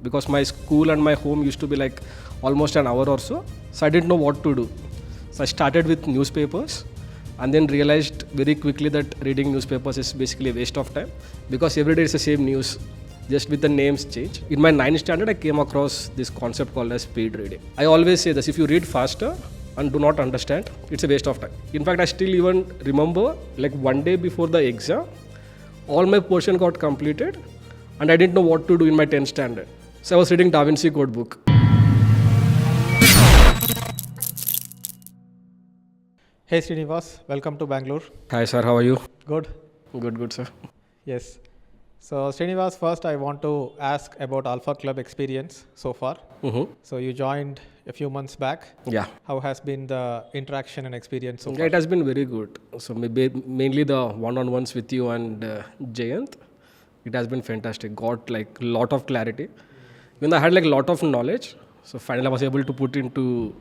because my school and my home used to be like almost an hour or so. So I didn't know what to do. So I started with newspapers and then realized very quickly that reading newspapers is basically a waste of time because every day it's the same news, just with the names change. In my 9th standard, I came across this concept called as speed reading. I always say this, if you read faster and do not understand, it's a waste of time. In fact, I still even remember like one day before the exam, all my portion got completed and I didn't know what to do in my 10th standard. So I was reading Da Vinci Code book. Hey Srinivas, welcome to Bangalore. Hi sir, how are you? Good. Good sir. Yes. So Srinivas, first I want to ask about AlphaClub Experience so far. Mm-hmm. So you joined a few months back. Yeah. How has been the interaction and experience so Yeah, far? it has been very good. So maybe mainly the one-on-ones with you and Jayant, it has been fantastic. Got like lot of clarity. Even though I had like lot of knowledge, so finally I was able to put into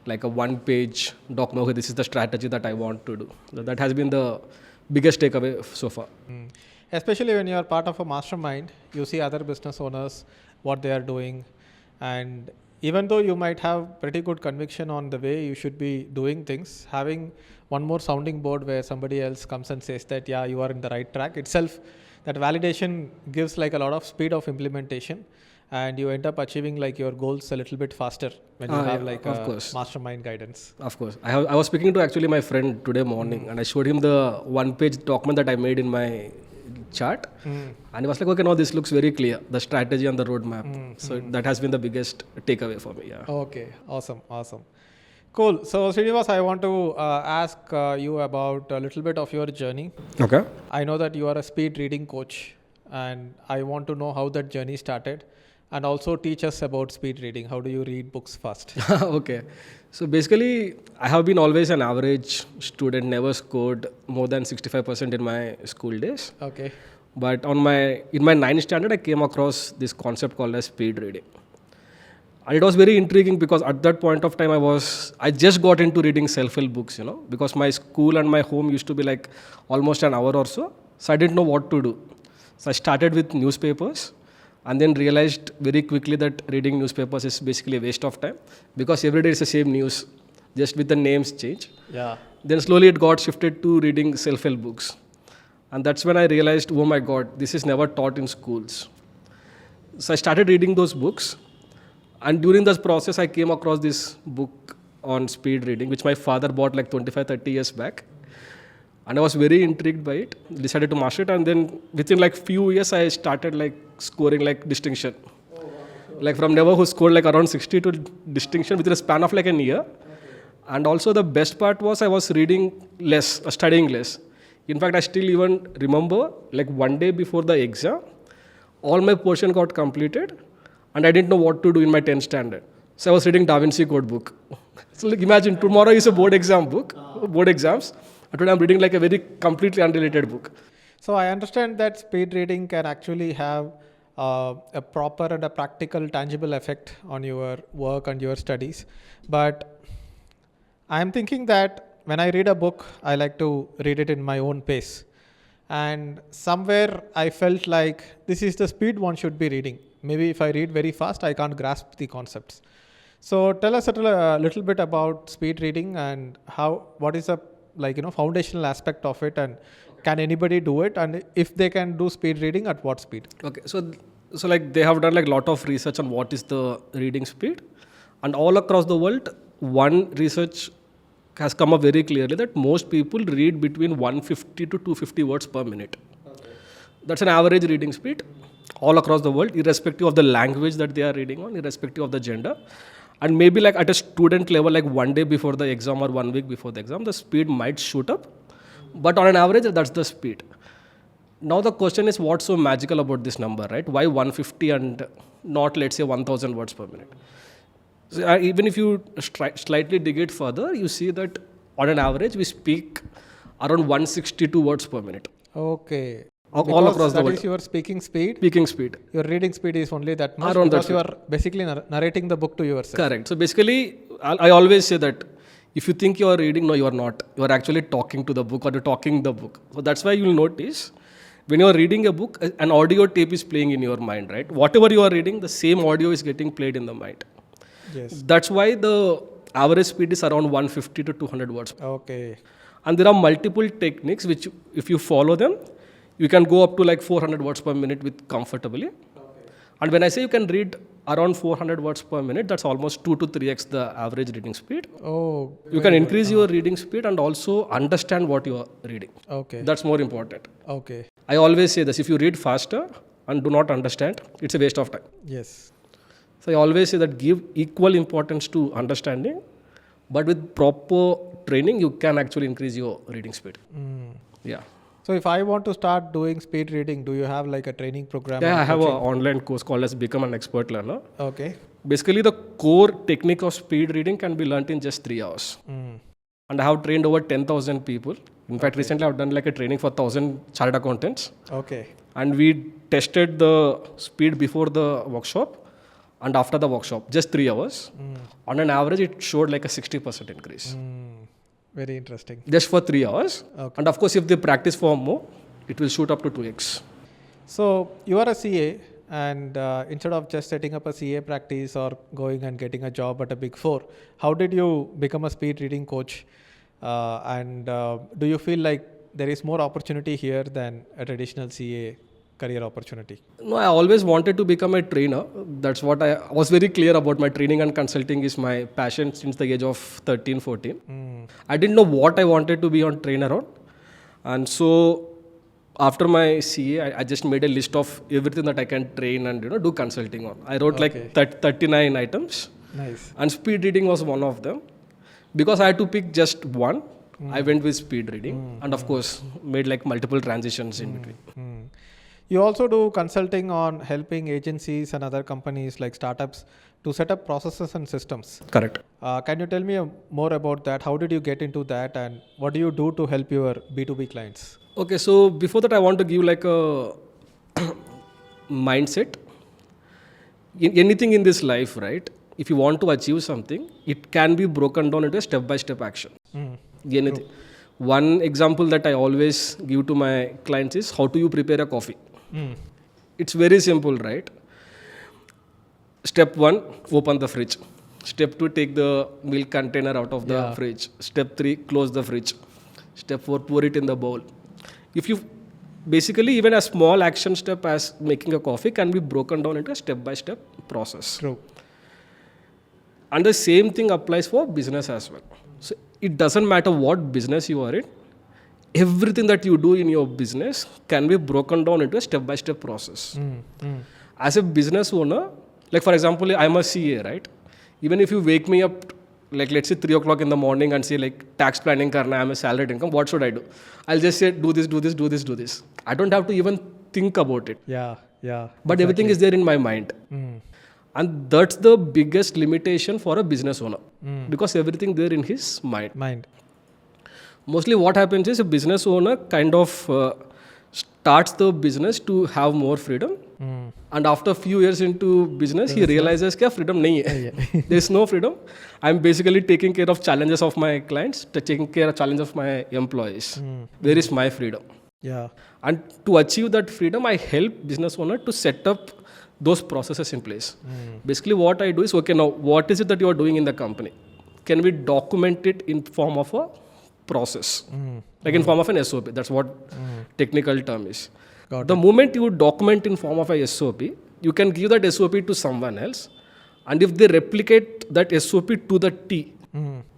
like a one-page document. Okay, this is the strategy that I want to do. So that has been the biggest takeaway so far. Especially when you are part of a mastermind, you see other business owners, what they are doing. And even though you might have pretty good conviction on the way you should be doing things, having one more sounding board where somebody else comes and says that, yeah, you are in the right track itself, that validation gives like a lot of speed of implementation. And you end up achieving like your goals a little bit faster when you have like a mastermind guidance. Of course. I was speaking to actually my friend today morning and I showed him the one-page document that I made in my chart. And he was like, okay, now this looks very clear, the strategy and the roadmap. So that has been the biggest takeaway for me. Yeah. Okay. Awesome. Cool. So Srinivas, I want to ask you about a little bit of your journey. Okay. I know that you are a speed reading coach and I want to know how that journey started. And also teach us about speed reading. How do you read books fast? Okay. So basically, I have been always an average student, never scored more than 65% in my school days. Okay. But in my 9th standard, I came across this concept called as speed reading. And it was very intriguing because at that point of time, I just got into reading self-help books, because my school and my home used to be like almost an hour or so. So I didn't know what to do. So I started with newspapers. And then realized very quickly that reading newspapers is basically a waste of time because every day it's the same news, just with the names change. Yeah. Then slowly it got shifted to reading self-help books. And that's when I realized, oh my God, this is never taught in schools. So I started reading those books. And during this process, I came across this book on speed reading, which my father bought like 25-30 years back. And I was very intrigued by it, decided to master it. And then within like few years, I started like scoring like distinction. Like from never who scored like around 60 to distinction within a span of like a year. And also the best part was I was reading less, studying less. In fact, I still even remember like one day before the exam, all my portion got completed and I didn't know what to do in my 10th standard. So I was reading Da Vinci Code book. So like imagine tomorrow is a board exams. And today I'm reading like a very completely unrelated book. So I understand that speed reading can actually have a proper and a practical, tangible effect on your work and your studies. But I'm thinking that when I read a book, I like to read it in my own pace. And somewhere I felt like this is the speed one should be reading. Maybe if I read very fast, I can't grasp the concepts. So tell us a little bit about speed reading and what is the foundational aspect of it, and can anybody do it, and if they can do speed reading, at what speed? Okay, so like they have done like lot of research on what is the reading speed, and all across the world, one research has come up very clearly that most people read between 150 to 250 words per minute. Okay. That's an average reading speed all across the world, irrespective of the language that they are reading on, irrespective of the gender. And maybe like at a student level, like one day before the exam or 1 week before the exam, the speed might shoot up. But on an average, that's the speed. Now the question is, what's so magical about this number, right? Why 150 and not, let's say, 1000 words per minute? So even if you slightly dig it further, you see that on an average, we speak around 162 words per minute. Okay. All across the world. That is your speaking speed. Your reading speed is only that much because you are basically narrating the book to yourself. Correct. So basically, I always say that if you think you are reading, no, you are not. You are actually talking to the book or you're talking the book. So that's why you'll notice when you are reading a book, an audio tape is playing in your mind, right? Whatever you are reading, the same audio is getting played in the mind. Yes. That's why the average speed is around 150 to 200 words. Okay. And there are multiple techniques which, if you follow them, you can go up to like 400 words per minute with comfortably. And when I say you can read around 400 words per minute, that's almost 2 to 3x the average reading speed. Oh. You can increase your reading speed and also understand what you are reading. Okay. That's more important. Okay. I always say this, if you read faster and do not understand, it's a waste of time. Yes. So I always say that give equal importance to understanding, but with proper training, you can actually increase your reading speed. Yeah. So if I want to start doing speed reading, do you have like a training program? Yeah, or I have an coaching? online course called as Become an Expert Learner. Okay. Basically, the core technique of speed reading can be learnt in just 3 hours. And I have trained over 10,000 people. In fact, recently I've done like a training for 1,000 chartered accountants. Okay. And we tested the speed before the workshop and after the workshop, just 3 hours. On an average, it showed like a 60% increase. Very interesting. Just for 3 hours. Okay. And of course, if they practice for more, it will shoot up to 2x. So you are a CA, and instead of just setting up a CA practice or going and getting a job at a Big Four, how did you become a speed reading coach? And do you feel like there is more opportunity here than a traditional CA career opportunity? No, I always wanted to become a trainer. That's what I was very clear about. My training and consulting is my passion since the age of 13, 14. I didn't know what I wanted to be on trainer on. And so after my CA, I just made a list of everything that I can train and do consulting on. I wrote like 39 items. Nice. And speed reading was one of them. Because I had to pick just one, I went with speed reading. And of course, made like multiple transitions in between. You also do consulting on helping agencies and other companies like startups to set up processes and systems. Correct. Can you tell me more about that? How did you get into that, and what do you do to help your B2B clients? Okay, so before that, I want to give like a mindset. In anything in this life, right? If you want to achieve something, it can be broken down into a step-by-step action. Anything. One example that I always give to my clients is how do you prepare a coffee? It's very simple, right? Step 1, open the fridge. Step 2, take the milk container out of the fridge. Step 3, close the fridge. Step 4, pour it in the bowl. If you basically, even a small action step as making a coffee can be broken down into a step-by-step process. True. And the same thing applies for business as well. So it doesn't matter what business you are in, everything that you do in your business can be broken down into a step-by-step process. As a business owner, like for example, I'm a CA, right? Even if you wake me up, like let's say 3 o'clock in the morning and say like tax planning karna, I'm a salaried income, what should I do? I'll just say do this, do this, do this, do this. I don't have to even think about it. Yeah. But everything is there in my mind. And that's the biggest limitation for a business owner because everything there in his mind. Mostly what happens is a business owner kind of starts the business to have more freedom. And after a few years into business, he realizes that freedom nahi hai. There's no freedom. I'm basically taking care of challenges of my clients, taking care of challenges of my employees. Where is my freedom? Yeah. And to achieve that freedom, I help business owner to set up those processes in place. Basically what I do is, okay, now what is it that you are doing in the company? Can we document it in form of a process? Like in form of an SOP. That's what technical term is. The moment you document in form of a SOP, you can give that SOP to someone else. And if they replicate that SOP to the T,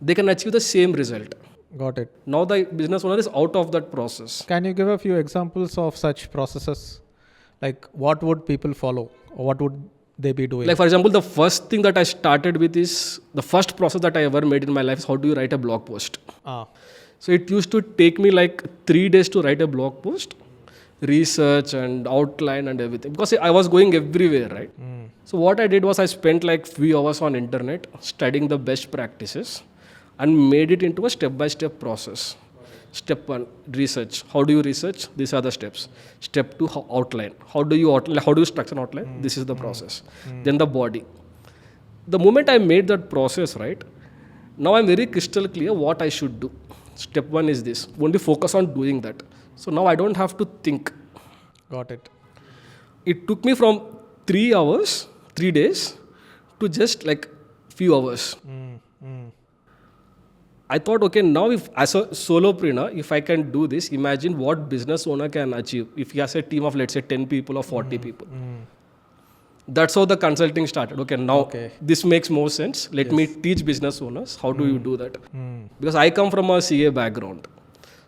they can achieve the same result. Got it. Now the business owner is out of that process. Can you give a few examples of such processes? Like what would people follow? Or what would they be doing? Like for example, the first thing that I started with is, the first process that I ever made in my life is how do you write a blog post? So it used to take me like 3 days to write a blog post, research and outline and everything, because I was going everywhere, right? So what I did was I spent like few hours on internet studying the best practices and made it into a step-by-step process. Step 1, research. How do you research? These are the steps. Step 2, outline. How do you structure an outline? This is the process. Then the body. The moment I made that process, right, now I'm very crystal clear what I should do. Step 1 is this. Only focus on doing that. So now I don't have to think. Got it. It took me from 3 hours, 3 days, to just like few hours. I thought, okay, now if as a solopreneur, if I can do this, imagine what business owner can achieve if he has a team of, let's say, 10 people or 40 people. That's how the consulting started. Okay, now this makes more sense. Let me teach business owners how do you do that. Because I come from a CA background.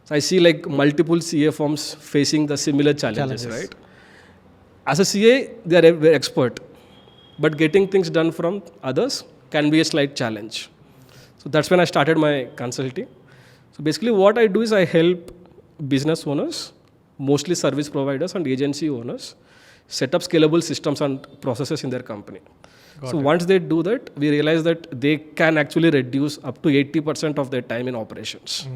So I see like multiple CA firms facing the similar challenges, right? As a CA, they are very expert. But getting things done from others can be a slight challenge. So that's when I started my consulting. So basically what I do is I help business owners, mostly service providers and agency owners, set up scalable systems and processes in their company. Once they do that, we realize that they can actually reduce up to 80% of their time in operations.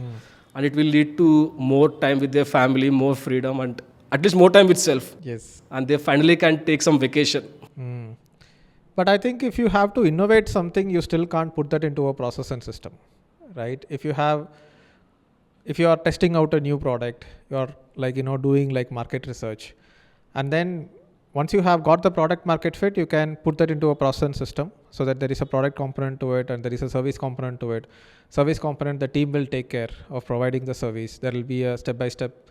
And it will lead to more time with their family, more freedom, and at least more time with self. Yes. And they finally can take some vacation. But I think if you have to innovate something, you still can't put that into a process and system, right? If you are testing out a new product, you're like, doing like market research. And then once you have got the product market fit, you can put that into a process and system so that there is a product component to it and there is a service component to it. Service component, the team will take care of providing the service. There will be a step-by-step,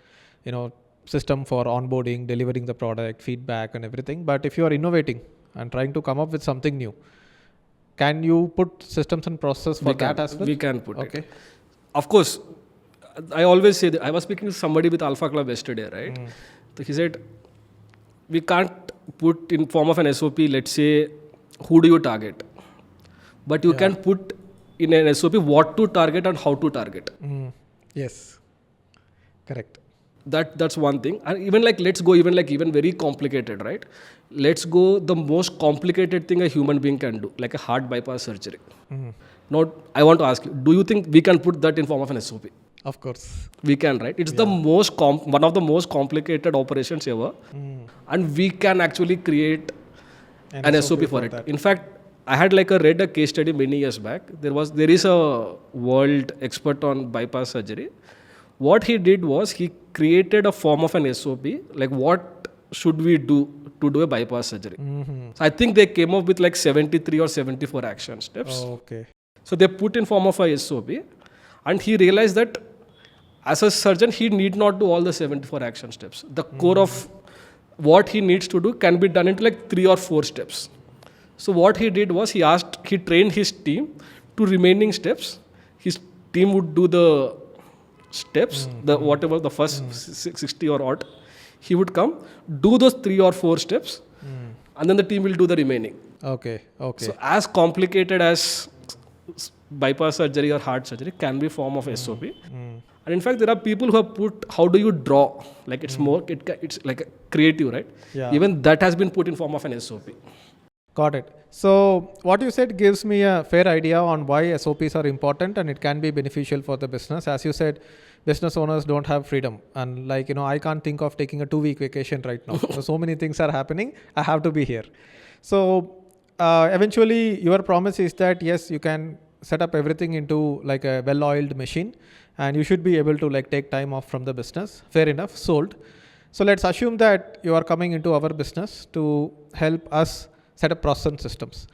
system for onboarding, delivering the product, feedback and everything. But if you are innovating and trying to come up with something new, can you put systems and process for that as well? We can put it. Of course, I always say that I was speaking to somebody with AlphaClub yesterday, right? So he said, we can't put in form of an SOP, let's say, who do you target? But you can put in an SOP what to target and how to target. Yes, correct. That's one thing. And even like, let's go even very complicated, right? Let's go the most complicated thing a human being can do, like a heart bypass surgery. Now, I want to ask you, do you think we can put that in form of an SOP? Of course. We can, right? It's the most one of the most complicated operations ever. And we can actually create an SOP for it. In fact, I had read a case study many years back. There is a world expert on bypass surgery. What he did was he created a form of an SOP, like what should we do to do a bypass surgery. So I think they came up with 73 or 74 action steps. So they put in form of a SOP, and he realized that as a surgeon, he need not do all the 74 action steps. The core of what he needs to do can be done into 3 or 4 steps. So what he did was he trained his team to remaining steps. His team would do the steps, whatever the first 60 or odd. He would come, do those 3 or 4 steps, and then the team will do the remaining. So as complicated as bypass surgery or heart surgery can be form of SOP. And in fact, there are people who have put, how do you draw? It's like a creative, right? Even that has been put in form of an SOP. Got it. So what you said gives me a fair idea on why SOPs are important and it can be beneficial for the business. As you said, business owners don't have freedom. And I can't think of taking a 2-week vacation right now. So many things are happening. I have to be here. So eventually your promise is that, yes, you can set up everything into a well-oiled machine and you should be able to take time off from the business. Fair enough, sold. So let's assume that you are coming into our business to help us set up process and systems.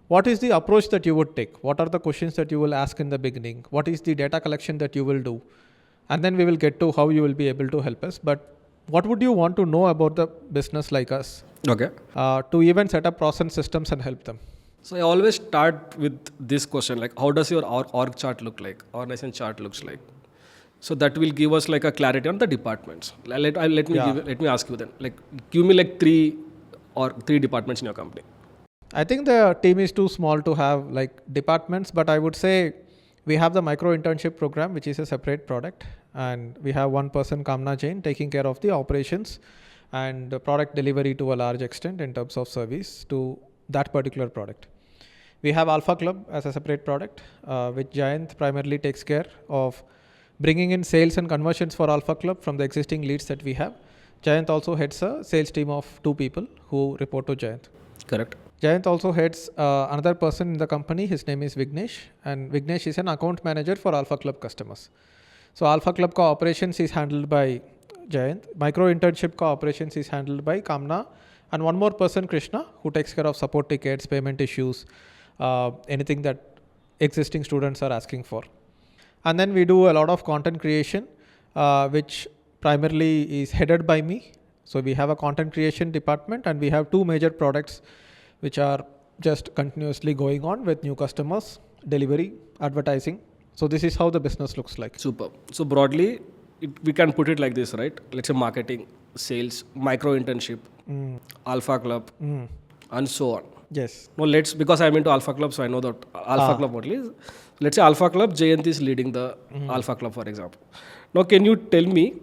What is the approach that you would take? What are the questions that you will ask in the beginning? What is the data collection that you will do? And then we will get to how you will be able to help us. But what would you want to know about the business like us? To even set up process and systems and help them? So I always start with this question, how does your org chart look like? Organization chart looks like. So that will give us a clarity on the departments. Let me ask you then. Give me 3 departments in your company. I think the team is too small to have departments, but I would say we have the micro internship program, which is a separate product, and we have one person, Kamna Jain, taking care of the operations and the product delivery to a large extent in terms of service to that particular product. We have AlphaClub as a separate product, which Jayant primarily takes care of bringing in sales and conversions for AlphaClub from the existing leads that we have. Jayant also heads a sales team of 2 people who report to Jayant. Correct. Jayant also heads another person in the company. His name is Vignesh, and Vignesh is an account manager for AlphaClub customers. So AlphaClub operations is handled by Jayant. Micro internship operations is handled by Kamna, and one more person, Krishna, who takes care of support tickets, payment issues, anything that existing students are asking for. And then we do a lot of content creation, which primarily is headed by me. So we have a content creation department, and we have two major products which are just continuously going on with new customers, delivery, advertising. So this is how the business looks like. Super. So broadly, we can put it like this, right? Let's say marketing, sales, micro internship, Alpha Club, and so on. Yes. No, because I'm into Alpha Club, so I know that Alpha Club only. Let's say Alpha Club, Jayant is leading the Alpha Club, for example. Now, can you tell me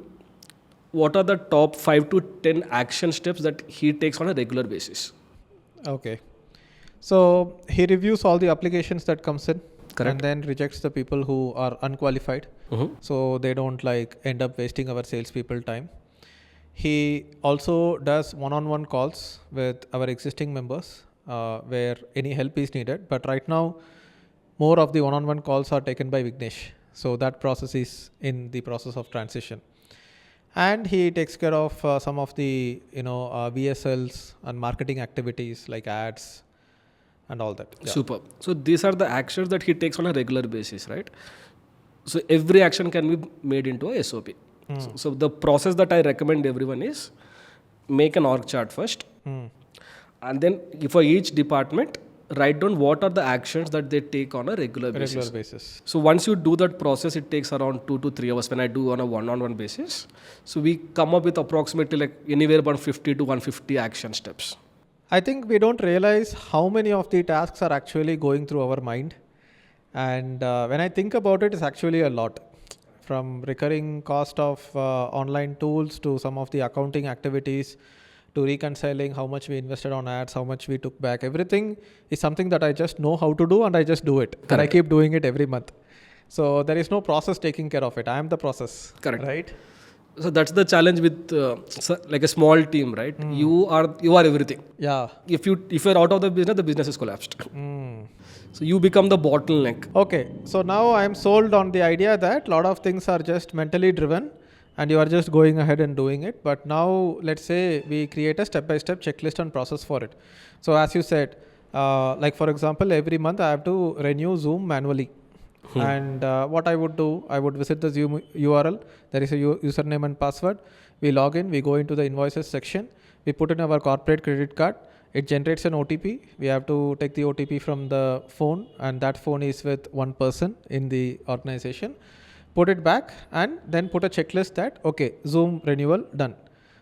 what are the top 5 to 10 action steps that he takes on a regular basis? Okay. So he reviews all the applications that comes in. Correct. And then rejects the people who are unqualified. So they don't end up wasting our salespeople time. He also does one-on-one calls with our existing members where any help is needed. But right now, more of the one-on-one calls are taken by Vignesh. So that process is in the process of transition. And he takes care of some of the VSLs and marketing activities like ads and all that. Yeah. Super. So these are the actions that he takes on a regular basis, right? So every action can be made into a SOP. So the process that I recommend everyone is make an org chart first. And then for each department, write down what are the actions that they take on a regular basis. So once you do that process, it takes around 2 to 3 hours when I do on a one-on-one basis. So we come up with approximately anywhere about 50 to 150 action steps. I think we don't realize how many of the tasks are actually going through our mind. And when I think about it, it's actually a lot. From recurring cost of online tools to some of the accounting activities to reconciling how much we invested on ads, how much we took back. Everything is something that I just know how to do and I just do it. Correct. And I keep doing it every month. So there is no process taking care of it. I am the process. Correct. Right? So that's the challenge with like a small team, right? You are everything. Yeah. If you're out of the business is collapsed. So you become the bottleneck. Okay. So now I am sold on the idea that a lot of things are just mentally driven and you are just going ahead and doing it. But now let's say we create a step-by-step checklist and process for it. So as you said, like for example, every month I have to renew Zoom manually. And what I would do, I would visit the Zoom URL. There is a username and password. We log in, we go into the invoices section. We put in our corporate credit card. It generates an OTP. We have to take the OTP from the phone, and that phone is with one person in the organization. Put it back and then put a checklist that, okay, Zoom renewal done.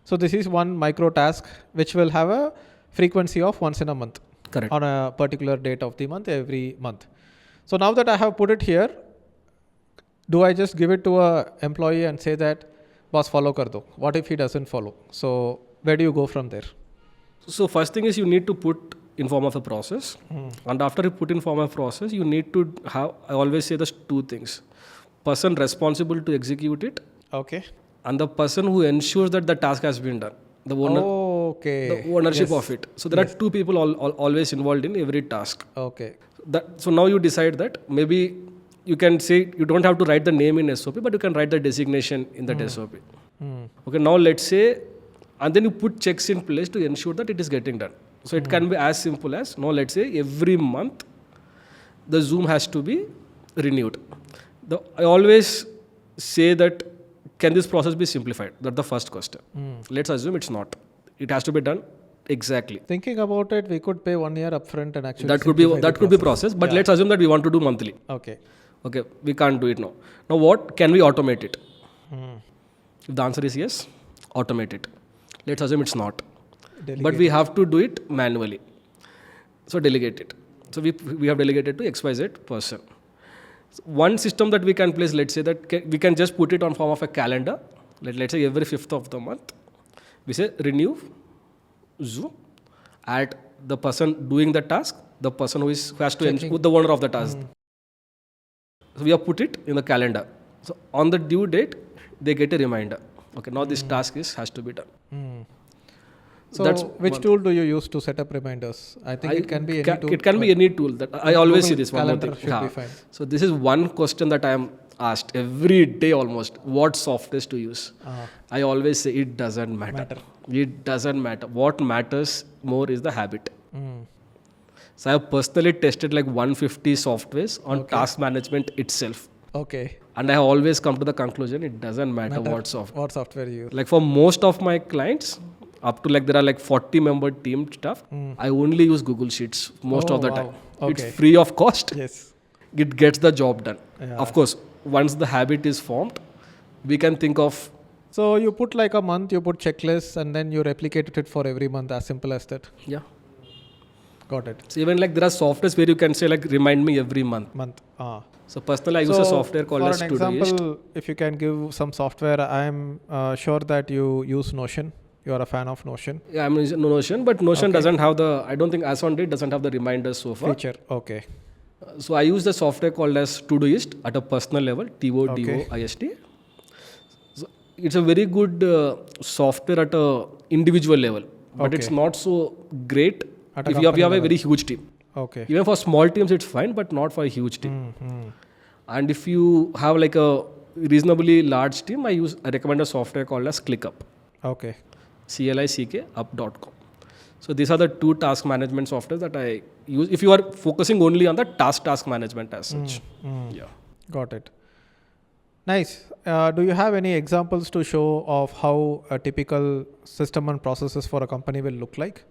So this is one micro task which will have a frequency of once in a month. Correct. On a particular date of the month, every month. So now that I have put it here, do I just give it to a employee and say that, boss, follow kar do? What if he doesn't follow? So where do you go from there? So first thing is you need to put in form of a process. And after you put in form of a process, you need to have, I always say there's two things. Person responsible to execute it. Okay. And the person who ensures that the task has been done. The owner. Okay. The ownership of it. So there are two people always involved in every task. Okay. So now you decide that maybe you can say you don't have to write the name in SOP, but you can write the designation in that SOP. Okay, now let's say, and then you put checks in place to ensure that it is getting done. So it can be as simple as, now let's say every month the Zoom has to be renewed. I always say that, can this process be simplified? That's the first question. Let's assume it's not. It has to be done exactly. Thinking about it, we could pay 1 year upfront and actually that could be process, but let's assume that we want to do monthly. Okay, we can't do it now. Now what can we automate it? If the answer is yes, automate it. Let's assume it's not. Delegate. But we have to do it manually. So delegate it. So we have delegated to XYZ person. So one system that we can place, let's say that we can just put it on form of a calendar. Let's say every 5th of the month, we say renew Zoom at the person doing the task, the person who has to ensure the owner of the task. So we have put it in the calendar. So on the due date, they get a reminder. Okay, now this task has to be done. So which tool do you use to set up reminders? I think it can be any tool. It can be any tool. That I always see this one more Calendar thing. should be fine. So this is one question that I am asked every day almost what softwares to use, I always say it doesn't matter. It doesn't matter. What matters more is the habit. So I have personally tested like 150 softwares on task management itself. Okay. And I have always come to the conclusion it doesn't matter what software. What software you use? Like for most of my clients, up to like there are like 40-member team stuff, I only use Google Sheets most of the time. Okay. It's free of cost. Yes. It gets the job done. Yeah. Of course, once the habit is formed, we can think of. So you put like a month, you put checklists, and then you replicate it for every month, as simple as that. Yeah. Got it. So even like there are softwares where you can say like remind me every month. So personally, I use a software called as For an Todoist. example, if you can give some software, I am sure that you use Notion. You are a fan of Notion. Yeah, I'm using Notion, but Notion doesn't have the. I don't think as on date doesn't have the reminders so far. Feature. Okay. So I use the software called as Todoist at a personal level, Todoist. So it's a very good software at a individual level, but it's not so great if you have a very huge team. Okay. Even for small teams, it's fine, but not for a huge team. And if you have like a reasonably large team, I recommend a software called as ClickUp. Okay. CLICK-up.com. So these are the two task management softwares that I use if you are focusing only on the task management as such. Yeah. Got it. Nice. Do you have any examples to show of how a typical system and processes for a company will look like?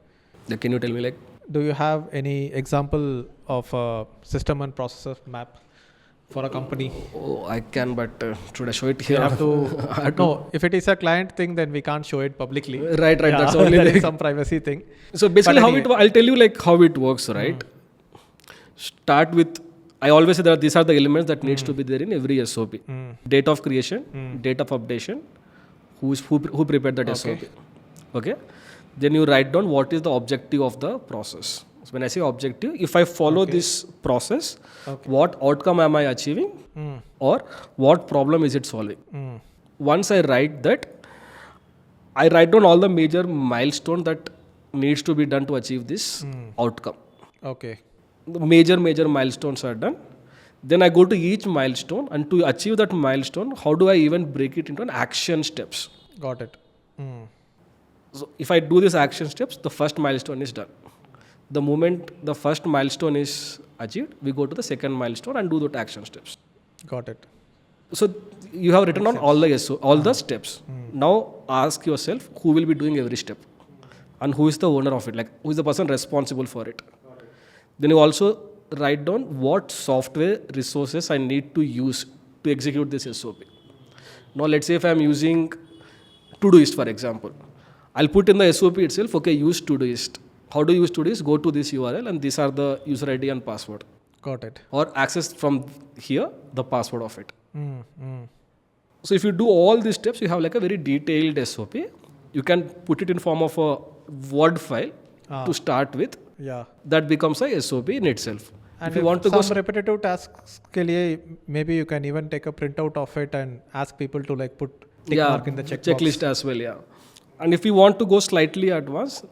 Can you tell me like? Do you have any example of a system and processes map for a company? Oh, I can, but should I show it here? You have to. No, if it is a client thing, then we can't show it publicly. Right. Yeah, that's only there is some privacy thing. So basically, I'll tell you like how it works, right? Start with. I always say that these are the elements that needs to be there in every SOP. Date of creation, date of updation, who prepared that SOP. Okay. Then you write down what is the objective of the process. So when I say objective, if I follow this process, what outcome am I achieving or what problem is it solving? Once I write that, I write down all the major milestones that needs to be done to achieve this outcome. Okay. The major milestones are done. Then I go to each milestone, and to achieve that milestone, how do I even break it into an action steps? Got it. So if I do these action steps, the first milestone is done. The moment the first milestone is achieved, we go to the second milestone and do the action steps. Got it. So you have written on all the steps. Now ask yourself who will be doing every step and who is the owner of it, like who is the person responsible for it. Then you also write down what software resources I need to use to execute this SOP. Now let's say if I am using Todoist, for example, I'll put in the SOP itself, okay, use Todoist. How do you use Todoist? Go to this URL and these are the user ID and password. Got it. Or access from here the password of it. So if you do all these steps, you have like a very detailed SOP. You can put it in form of a Word file to start with. Yeah. That becomes a SOP in itself. And if you want to some repetitive tasks ke liye, maybe you can even take a printout of it and ask people to like put tick mark in the checklist as well. Yeah. And if you want to go slightly advanced,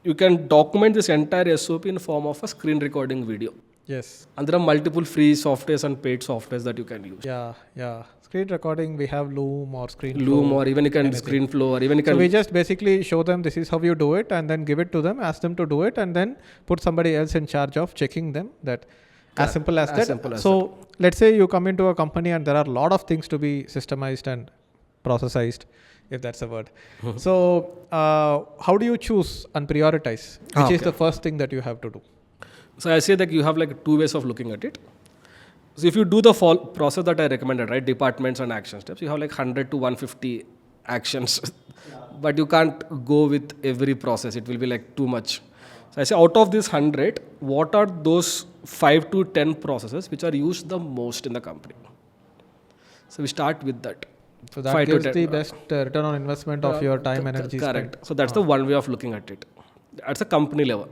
you can document this entire SOP in form of a screen recording video. Yes. And there are multiple free softwares and paid softwares that you can use. Yeah. Screen recording, we have Loom or Loom, or even you can ScreenFlow, or even you can. So we just basically show them this is how you do it, and then give it to them, ask them to do it, and then put somebody else in charge of checking them. That as simple as that. So let's say you come into a company and there are a lot of things to be systemized and processized, if that's a word. So how do you choose and prioritize? Which is the first thing that you have to do? So I say that you have like two ways of looking at it. So if you do the process that I recommended, right, departments and action steps, you have like 100 to 150 actions, but you can't go with every process. It will be like too much. So I say out of this 100, what are those 5 to 10 processes which are used the most in the company? So we start with that. So that gives the best return on investment of your time, energy. Correct. Spent. So that's the one way of looking at it. At a company level.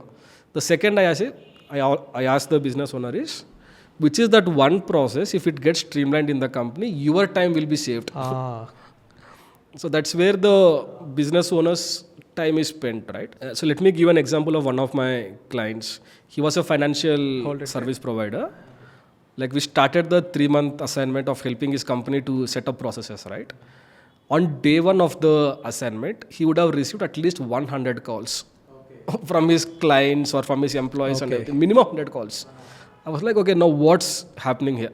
The second I ask the business owner is, which is that one process, if it gets streamlined in the company, your time will be saved. So that's where the business owner's time is spent, right? So let me give an example of one of my clients. He was a financial service provider, Like we started the 3-month assignment of helping his company to set up processes, right? On day one of the assignment, he would have received at least 100 calls from his clients or from his employees and Okay. everything. Minimum 100 calls. I was like, okay, now what's happening here?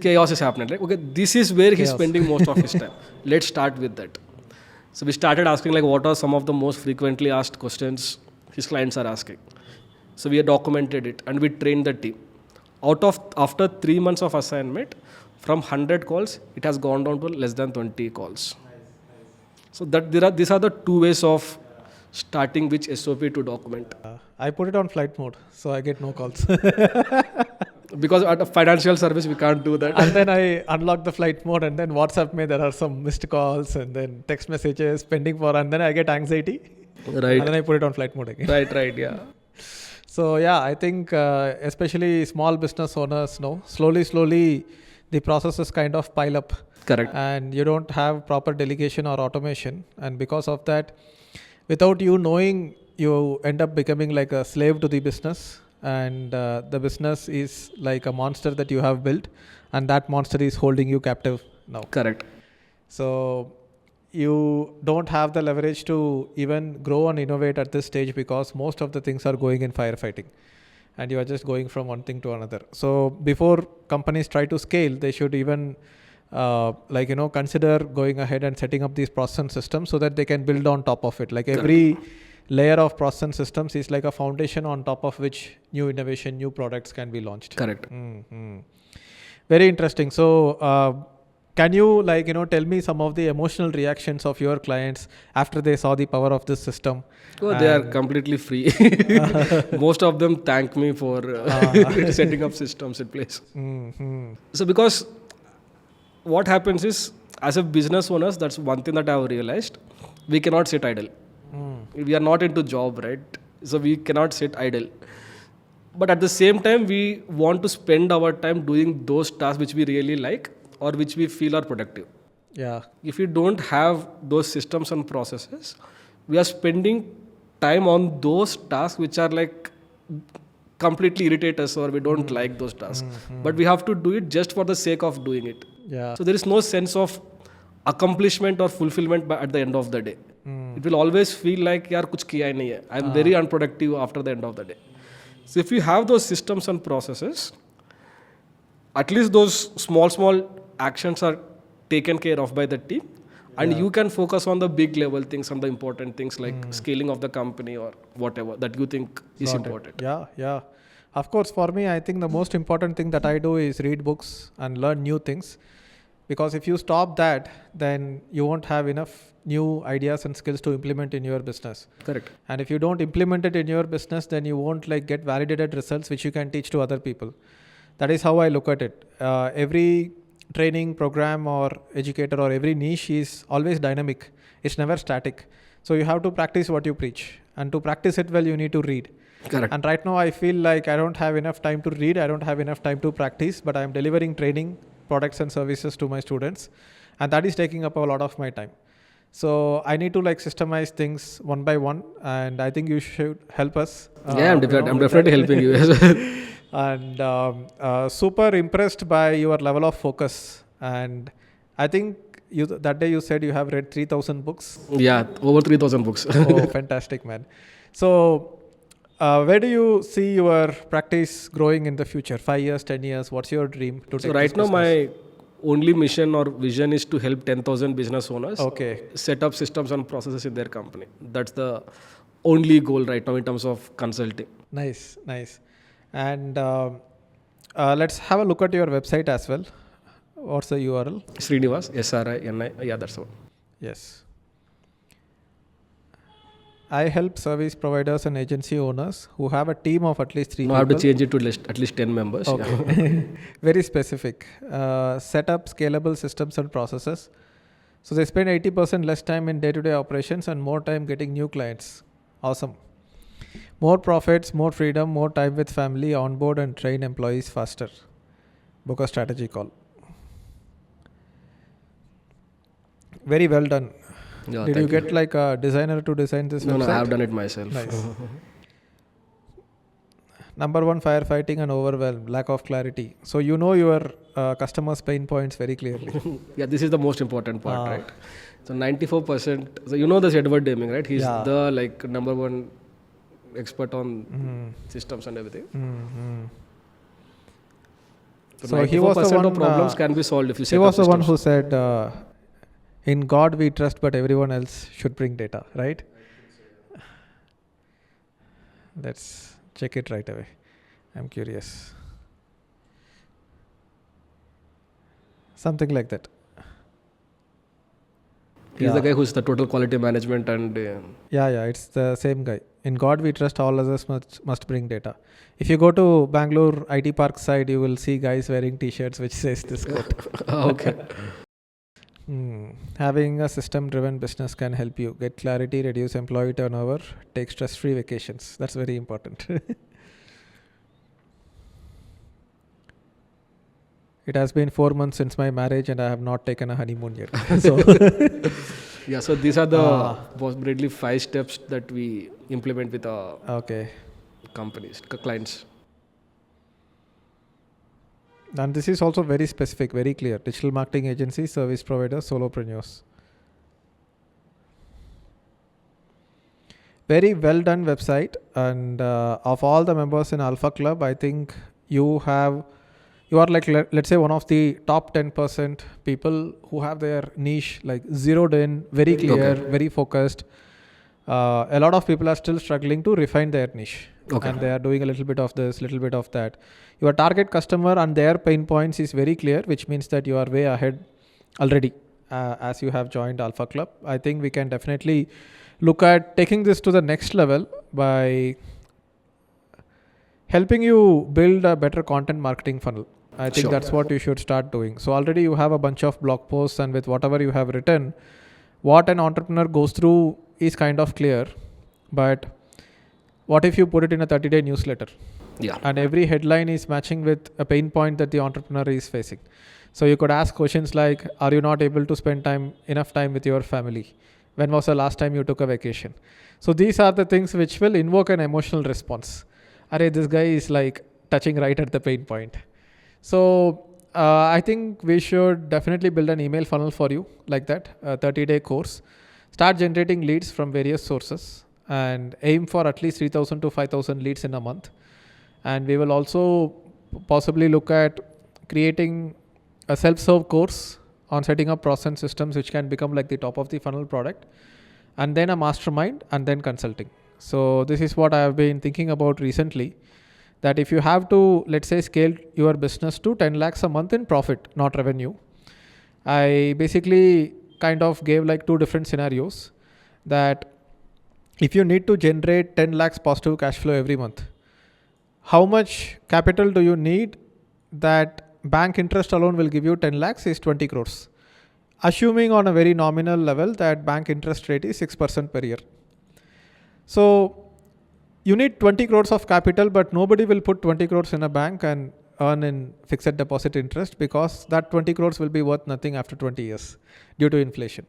Chaos is happening, right? Okay, this is where he's Chaos. spending most of his time. Let's start with that. So we started asking like, what are some of the most frequently asked questions his clients are asking. So we documented it and we trained the team. After 3 months of assignment, from 100 calls, it has gone down to less than 20 calls. So these are the two ways of starting which SOP to document. I put it on flight mode, so I get no calls. Because at a financial service, we can't do that. And then I unlock the flight mode, and then WhatsApp me, there are some missed calls, and then text messages pending for, and then I get anxiety. Right. And then I put it on flight mode again. Right, yeah. So yeah, I think especially small business owners know slowly the processes kind of pile up. Correct. And you don't have proper delegation or automation, and because of that, without you knowing, you end up becoming like a slave to the business, and the business is like a monster that you have built, and that monster is holding you captive now. Correct. So you don't have the leverage to even grow and innovate at this stage, because most of the things are going in firefighting and you are just going from one thing to another. So before companies try to scale, they should even consider going ahead and setting up these process and systems so that they can build on top of it. Like every layer of process and systems is like a foundation on top of which new innovation, new products can be launched. Correct. Mm-hmm. Very interesting. So can you tell me some of the emotional reactions of your clients after they saw the power of this system? Oh, they are completely free. Most of them thank me for setting up systems in place. Mm-hmm. So because what happens is, as a business owners, that's one thing that I have realized. We cannot sit idle. We are not into job, right? So we cannot sit idle. But at the same time, we want to spend our time doing those tasks which we really like or which we feel are productive. Yeah. If we don't have those systems and processes, we are spending time on those tasks which are like completely irritate us, or we don't like those tasks. But we have to do it just for the sake of doing it. Yeah. So there is no sense of accomplishment or fulfillment at the end of the day. It will always feel like yaar kuch kiya hi nahi hai. I am very unproductive after the end of the day. So if you have those systems and processes, at least those small actions are taken care of by the team, and you can focus on the big level things and the important things like scaling of the company or whatever that you think is important. Yeah. Of course, for me, I think the most important thing that I do is read books and learn new things. Because if you stop that, then you won't have enough new ideas and skills to implement in your business. Correct. And if you don't implement it in your business, then you won't get validated results which you can teach to other people. That is how I look at it. Every training program or educator or every niche is always dynamic. It's never static. So you have to practice what you preach. And to practice it well, you need to read. Correct. And right now I feel like I don't have enough time to read. I don't have enough time to practice, but I'm delivering training, products and services to my students. And that is taking up a lot of my time. So I need to systemize things one by one. And I think you should help us. I'm definitely helping you as well. And super impressed by your level of focus. And I think that day you said you have read 3,000 books. Yeah, over 3,000 books. Oh, fantastic, man. So where do you see your practice growing in the future? 5 years, 10 years? What's your dream to take? So right now my only mission or vision is to help 10,000 business owners set up systems and processes in their company. That's the only goal right now in terms of consulting. Nice. And let's have a look at your website as well. What's the URL? Srinivas, SRINI. Yeah, that's the one. Yes. I help service providers and agency owners who have a team of at least 3 people. I have to change it to at least 10 members. Okay. Very specific. Set up scalable systems and processes. So they spend 80% less time in day-to-day operations and more time getting new clients. Awesome. More profits, more freedom, more time with family, onboard and train employees faster. Book a strategy call. Very well done. Yeah, Did you get a designer to design this website? No, I have done it myself. Nice. Number one, firefighting and overwhelm, lack of clarity. So you know your customers' pain points very clearly. Yeah, this is the most important part, Ah. right? So 94%. So you know this Edward Deming, right? He's Yeah. the like number one expert on Mm. systems and everything. Mm. So, So he was the 94% one. of problems can be solved if you set He was up the one systems. who said, "In God we trust, but everyone else should bring data." Right? Let's check it right away. I'm curious. Something like that. He's Yeah. the guy who's the total quality management and Yeah, it's the same guy. In God we trust, all others must bring data. If you go to Bangalore IT Park side, you will see guys wearing t-shirts which says this quote. okay. Having a system-driven business can help you get clarity, reduce employee turnover, take stress-free vacations. That's very important. It has been 4 months since my marriage and I have not taken a honeymoon yet. So Yeah, so these are the possibly 5 steps that we implement with our okay. companies, clients. And this is also very specific, very clear. Digital marketing agencies, service providers, solopreneurs. Very well done website. And of all the members in Alpha Club, I think you are like, let's say, one of the top 10% people who have their niche like zeroed in, very clear, Okay. very focused. A lot of people are still struggling to refine their niche. Okay. And they are doing a little bit of this, little bit of that. Your target customer and their pain points is very clear, which means that you are way ahead already as you have joined Alpha Club. I think we can definitely look at taking this to the next level by helping you build a better content marketing funnel. I think Sure. that's what you should start doing. So already you have a bunch of blog posts, and with whatever you have written, what an entrepreneur goes through is kind of clear. But what if you put it in a 30-day newsletter? Yeah. And every headline is matching with a pain point that the entrepreneur is facing. So you could ask questions like, are you not able to spend enough time with your family? When was the last time you took a vacation? So these are the things which will invoke an emotional response. Arey, this guy is like touching right at the pain point. So I think we should definitely build an email funnel for you like that, a 30-day course. Start generating leads from various sources and aim for at least 3,000 to 5,000 leads in a month. And we will also possibly look at creating a self-serve course on setting up process and systems which can become like the top of the funnel product, and then a mastermind, and then consulting. So this is what I have been thinking about recently, that if you have to, let's say, scale your business to 10 lakhs a month in profit, not revenue, I basically kind of gave like 2 different scenarios, that if you need to generate 10 lakhs positive cash flow every month, how much capital do you need? That bank interest alone will give you 10 lakhs is 20 crores. Assuming on a very nominal level that bank interest rate is 6% per year. So you need 20 crores of capital, but nobody will put 20 crores in a bank and earn in fixed deposit interest, because that 20 crores will be worth nothing after 20 years due to inflation.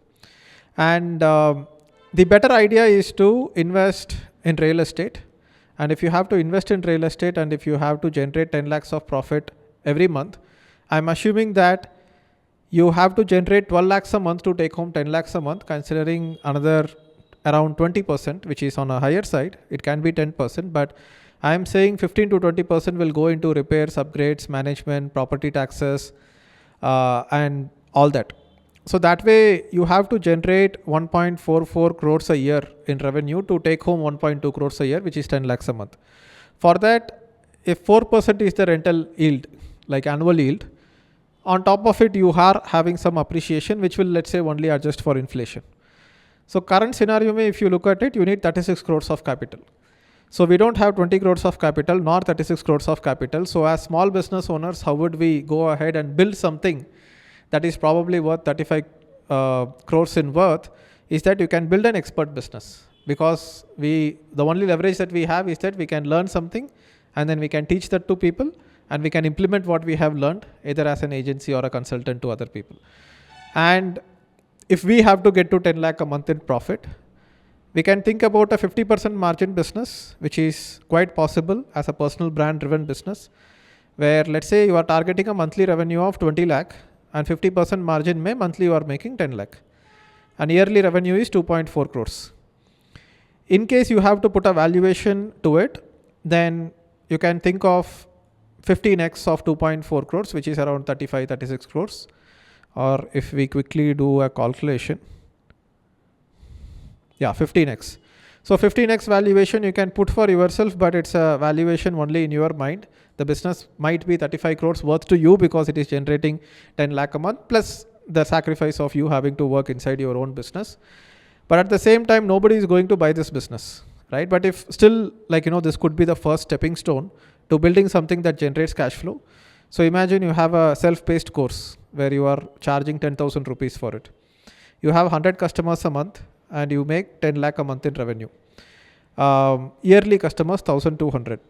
And the better idea is to invest in real estate. And if you have to invest in real estate and if you have to generate 10 lakhs of profit every month, I'm assuming that you have to generate 12 lakhs a month to take home 10 lakhs a month, considering another around 20%, which is on a higher side. It can be 10%, but I'm saying 15 to 20% will go into repairs, upgrades, management, property taxes, and all that. So that way you have to generate 1.44 crores a year in revenue to take home 1.2 crores a year, which is 10 lakhs a month. For that, if 4% is the rental yield, like annual yield, on top of it, you are having some appreciation, which will, let's say, only adjust for inflation. So current scenario, if you look at it, you need 36 crores of capital. So we don't have 20 crores of capital nor 36 crores of capital. So as small business owners, how would we go ahead and build something that is probably worth 35 crores in worth? Is that you can build an expert business, because the only leverage that we have is that we can learn something and then we can teach that to people, and we can implement what we have learned either as an agency or a consultant to other people. And if we have to get to 10 lakh a month in profit, We can think about a 50% margin business, which is quite possible as a personal brand driven business, where let's say you are targeting a monthly revenue of 20 lakh and 50% margin may monthly you are making 10 lakh and yearly revenue is 2.4 crores. In case you have to put a valuation to it, then you can think of 15x of 2.4 crores, which is around 35-36 crores. Or if we quickly do a calculation, 15x. So 15x valuation you can put for yourself, but it's a valuation only in your mind. The business might be 35 crores worth to you because it is generating 10 lakh a month plus the sacrifice of you having to work inside your own business. But at the same time, nobody is going to buy this business, right? But if still, this could be the first stepping stone to building something that generates cash flow. So imagine you have a self-paced course where you are charging 10,000 rupees for it. You have 100 customers a month and you make 10 lakh a month in revenue. Yearly customers 1,200.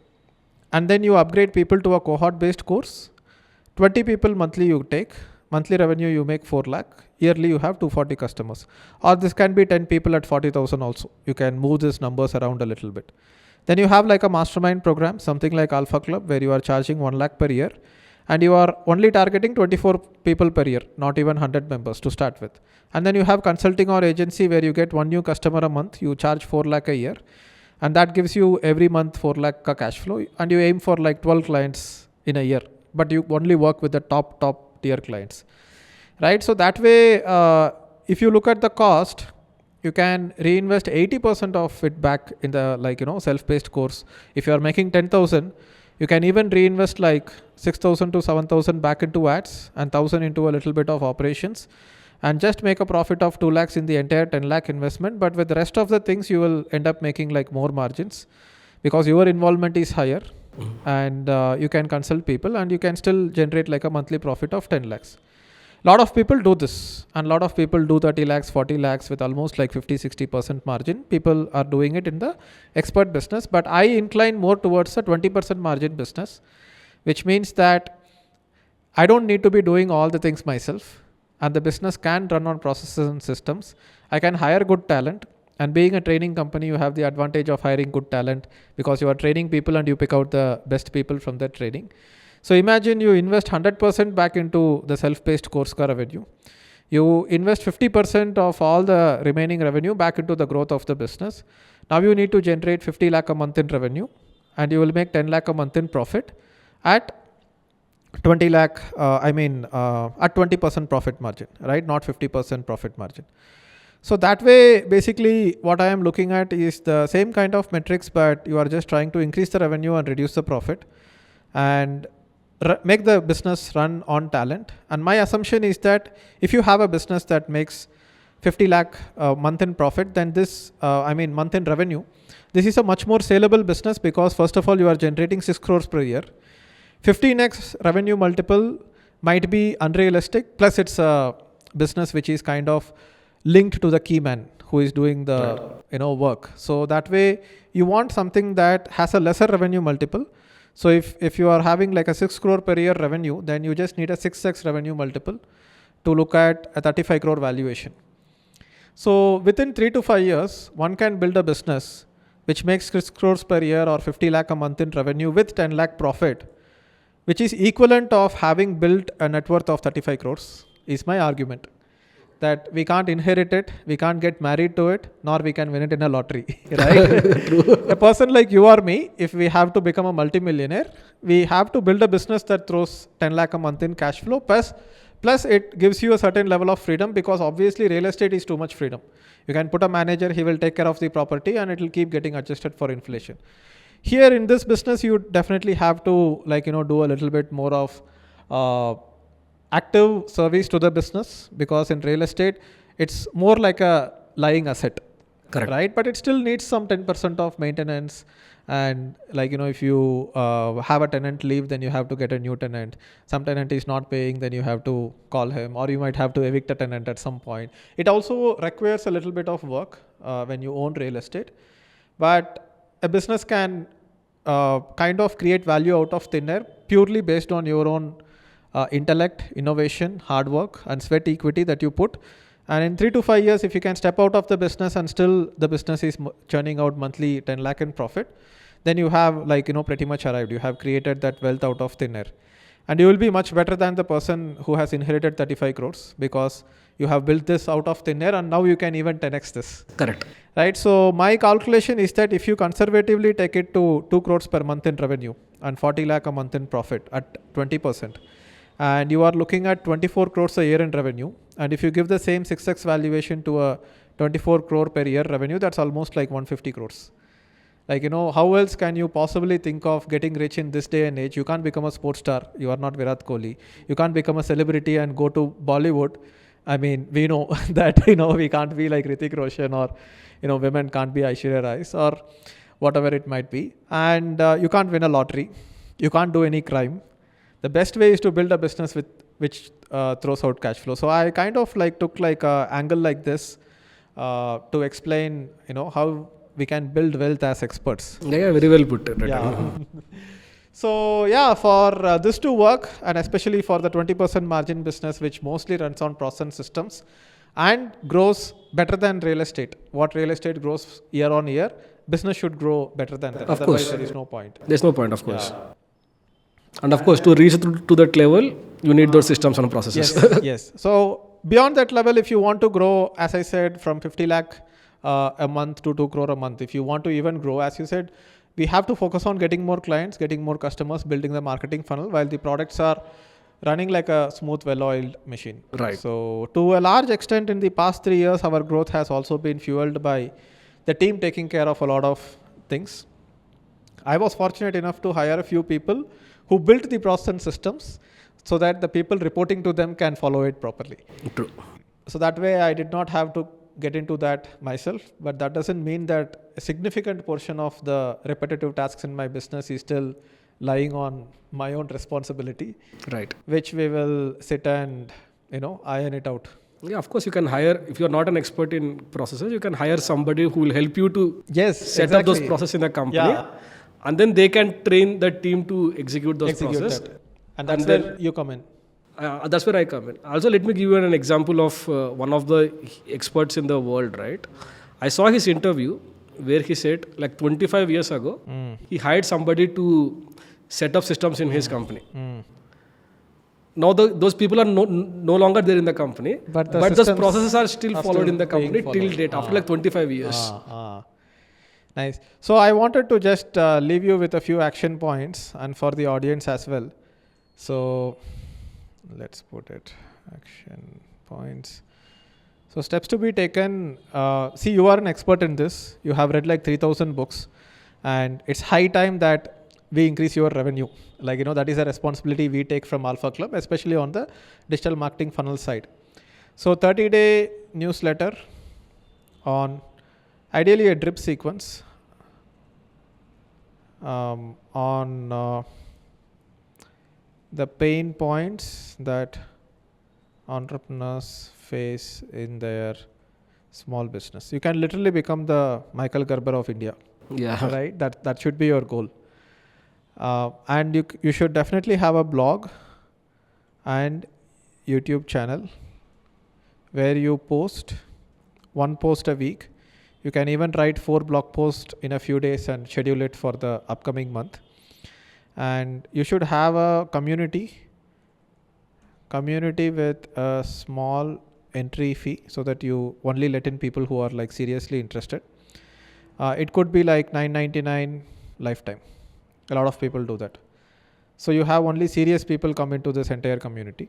And then you upgrade people to a cohort-based course. 20 people monthly you take. Monthly revenue you make 4 lakh. Yearly you have 240 customers. Or this can be 10 people at 40,000 also. You can move these numbers around a little bit. Then you have like a mastermind program, something like AlphaClub, where you are charging 1 lakh per year. And you are only targeting 24 people per year, not even 100 members to start with. And then you have consulting or agency where you get 1 new customer a month. You charge 4 lakh a year. And that gives you every month 4 lakh ka cash flow. And you aim for like 12 clients in a year. But you only work with the top tier clients. Right? So that way, if you look at the cost, you can reinvest 80% of it back in the self-paced course. If you are making 10,000, you can even reinvest like 6,000 to 7,000 back into ads and 1,000 into a little bit of operations and just make a profit of 2 lakhs in the entire 10 lakh investment. But with the rest of the things, you will end up making like more margins because your involvement is higher and you can consult people and you can still generate like a monthly profit of 10 lakhs. A lot of people do this and a lot of people do 30 lakhs, 40 lakhs with almost like 50-60% margin. People are doing it in the expert business, but I incline more towards a 20% margin business, which means that I don't need to be doing all the things myself and the business can run on processes and systems. I can hire good talent, and being a training company, you have the advantage of hiring good talent because you are training people and you pick out the best people from that training. So imagine you invest 100% back into the self-paced course ka revenue. You invest 50% of all the remaining revenue back into the growth of the business. Now you need to generate 50 lakh a month in revenue and you will make 10 lakh a month in profit at 20 lakh, at 20% profit margin, right? Not 50% profit margin. So that way, basically what I am looking at is the same kind of metrics, but you are just trying to increase the revenue and reduce the profit and make the business run on talent. And my assumption is that if you have a business that makes 50 lakh month in profit, then month in revenue, this is a much more saleable business because first of all, you are generating 6 crores per year. 15x revenue multiple might be unrealistic. Plus it's a business which is kind of linked to the key man who is doing the work. So that way you want something that has a lesser revenue multiple. So if you are having like a 6 crore per year revenue, then you just need a 6x revenue multiple to look at a 35 crore valuation. So within 3 to 5 years, one can build a business which makes 6 crores per year or 50 lakh a month in revenue with 10 lakh profit, which is equivalent of having built a net worth of 35 crores is my argument. That we can't inherit it, we can't get married to it, nor we can win it in a lottery, right? A person like you or me, if we have to become a multimillionaire, we have to build a business that throws 10 lakh a month in cash flow, plus it gives you a certain level of freedom because obviously real estate is too much freedom. You can put a manager, he will take care of the property and it will keep getting adjusted for inflation. Here in this business, you definitely have to do a little bit more of active service to the business because in real estate, it's more like a lying asset. Correct. Right? But it still needs some 10% of maintenance. And if you have a tenant leave, then you have to get a new tenant. Some tenant is not paying, then you have to call him, or you might have to evict a tenant at some point. It also requires a little bit of work when you own real estate. But a business can kind of create value out of thin air purely based on your own intellect, innovation, hard work and sweat equity that you put. And in 3 to 5 years, if you can step out of the business and still the business is churning out monthly 10 lakh in profit, then you have pretty much arrived. You have created that wealth out of thin air. And you will be much better than the person who has inherited 35 crores because you have built this out of thin air and now you can even 10x this. Correct. Right. So my calculation is that if you conservatively take it to 2 crores per month in revenue and 40 lakh a month in profit at 20%, and you are looking at 24 crores a year in revenue, and if you give the same 6x valuation to a 24 crore per year revenue, that's almost like 150 crores. How else can you possibly think of getting rich in this day and age? You can't become a sports star. You are not Virat Kohli. You can't become a celebrity and go to Bollywood. I mean, we know that, we can't be like Hrithik Roshan, or, women can't be Aishwarya Rai or whatever it might be. And you can't win a lottery. You can't do any crime. The best way is to build a business which throws out cash flow. So I kind of took a angle like this to explain, how we can build wealth as experts. Yeah, very well put. Yeah. So for this to work, and especially for the 20% margin business, which mostly runs on process systems and grows better than real estate. What real estate grows year on year, business should grow better than that. Of Otherwise, course. there is no point. There's no point, of course. Yeah. And of course, to reach to that level, you need those systems and processes. Yes. So beyond that level, if you want to grow, as I said, from 50 lakh a month to 2 crore a month, if you want to even grow, as you said, we have to focus on getting more clients, getting more customers, building the marketing funnel while the products are running like a smooth, well-oiled machine. Right. So to a large extent in the past 3 years, our growth has also been fueled by the team taking care of a lot of things. I was fortunate enough to hire a few people who built the process and systems so that the people reporting to them can follow it properly. True. So that way I did not have to get into that myself, but that doesn't mean that a significant portion of the repetitive tasks in my business is still lying on my own responsibility. Right. Which we will sit and, iron it out. Yeah, of course, you can hire, if you're not an expert in processes, you can hire somebody who will help you to set up those processes in the company. Yeah. And then they can train the team to execute those processes. That. And that's where you come in. That's where I come in. Also, let me give you an example of one of the experts in the world, right? I saw his interview where he said, 25 years ago, he hired somebody to set up systems in his company. Now, those people are no longer there in the company, but the processes are still followed in the company till date, after 25 years. Nice. So I wanted to just leave you with a few action points and for the audience as well. So let's put it, action points. So steps to be taken. See, you are an expert in this. You have read 3,000 books and it's high time that we increase your revenue. That is a responsibility we take from AlphaClub, especially on the digital marketing funnel side. So 30-day newsletter on ideally a drip sequence on the pain points that entrepreneurs face in their small business. You can literally become the Michael Gerber of India. Yeah. Right? That should be your goal. And you should definitely have a blog and YouTube channel where you post one post a week. You can even write 4 blog posts in a few days and schedule it for the upcoming month. And you should have a community with a small entry fee so that you only let in people who are seriously interested. It could be $9.99 lifetime. A lot of people do that. So you have only serious people come into this entire community,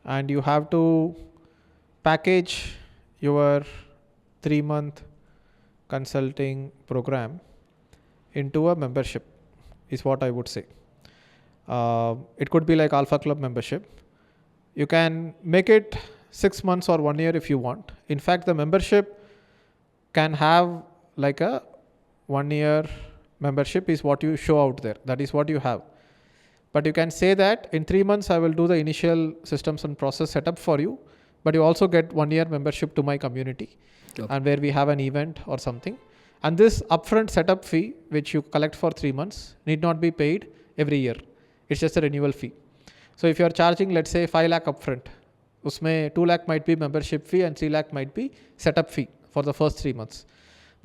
and you have to package your 3-month consulting program into a membership is what I would say. It could be like AlphaClub membership. You can make it 6 months or 1 year if you want. In fact, the membership can have a 1 year membership is what you show out there. That is what you have. But you can say that in 3 months, I will do the initial systems and process setup for you. But you also get 1 year membership to my community. Yep. And where we have an event or something. And this upfront setup fee, which you collect for 3 months, need not be paid every year. It's just a renewal fee. So if you're charging, let's say 5 lakh upfront, उसमें 2 lakh might be membership fee and 3 lakh might be setup fee for the first 3 months.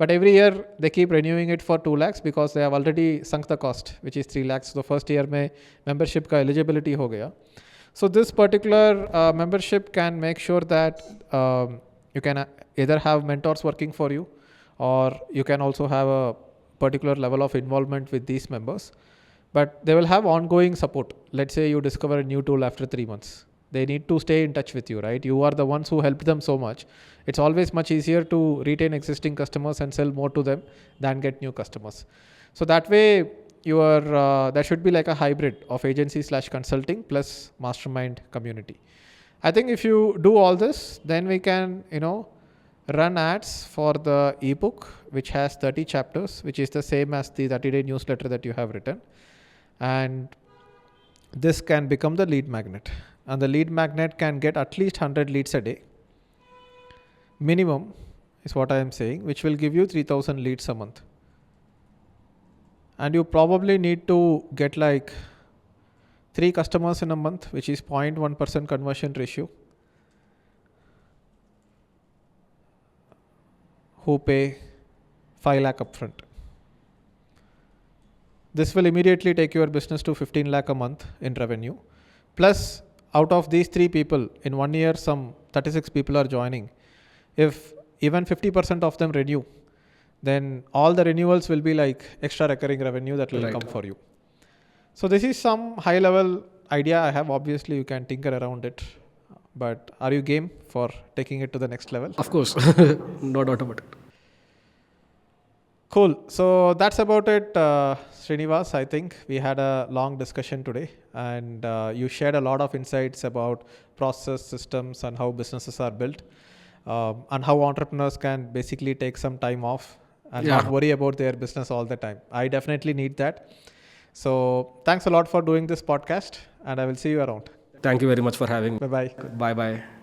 But every year they keep renewing it for 2 lakhs because they have already sunk the cost, which is 3 lakhs. So the first year में membership का eligibility हो गया. So this particular membership can make sure that you can either have mentors working for you, or you can also have a particular level of involvement with these members. But they will have ongoing support. Let's say you discover a new tool after 3 months. They need to stay in touch with you, right? You are the ones who helped them so much. It's always much easier to retain existing customers and sell more to them than get new customers. So that way, there should be like a hybrid of agency/consulting plus mastermind community. I think if you do all this, then we can, run ads for the ebook, which has 30 chapters, which is the same as the 30-day newsletter that you have written. And this can become the lead magnet. And the lead magnet can get at least 100 leads a day. Minimum is what I am saying, which will give you 3,000 leads a month. And you probably need to get like 3 customers in a month, which is 0.1% conversion ratio, who pay 5 lakh upfront. This will immediately take your business to 15 lakh a month in revenue. Plus, out of these 3 people, in 1 year, some 36 people are joining. If even 50% of them renew, then all the renewals will be like extra recurring revenue that will come for you. So this is some high level idea I have. Obviously, you can tinker around it. But are you game for taking it to the next level? Of course, no doubt about it. Cool. So that's about it, Srinivas. I think we had a long discussion today, and you shared a lot of insights about process, systems, and how businesses are built, and how entrepreneurs can basically take some time off and not worry about their business all the time. I definitely need that. So thanks a lot for doing this podcast, and I will see you around. Thank you very much for having me. Bye-bye. Bye-bye.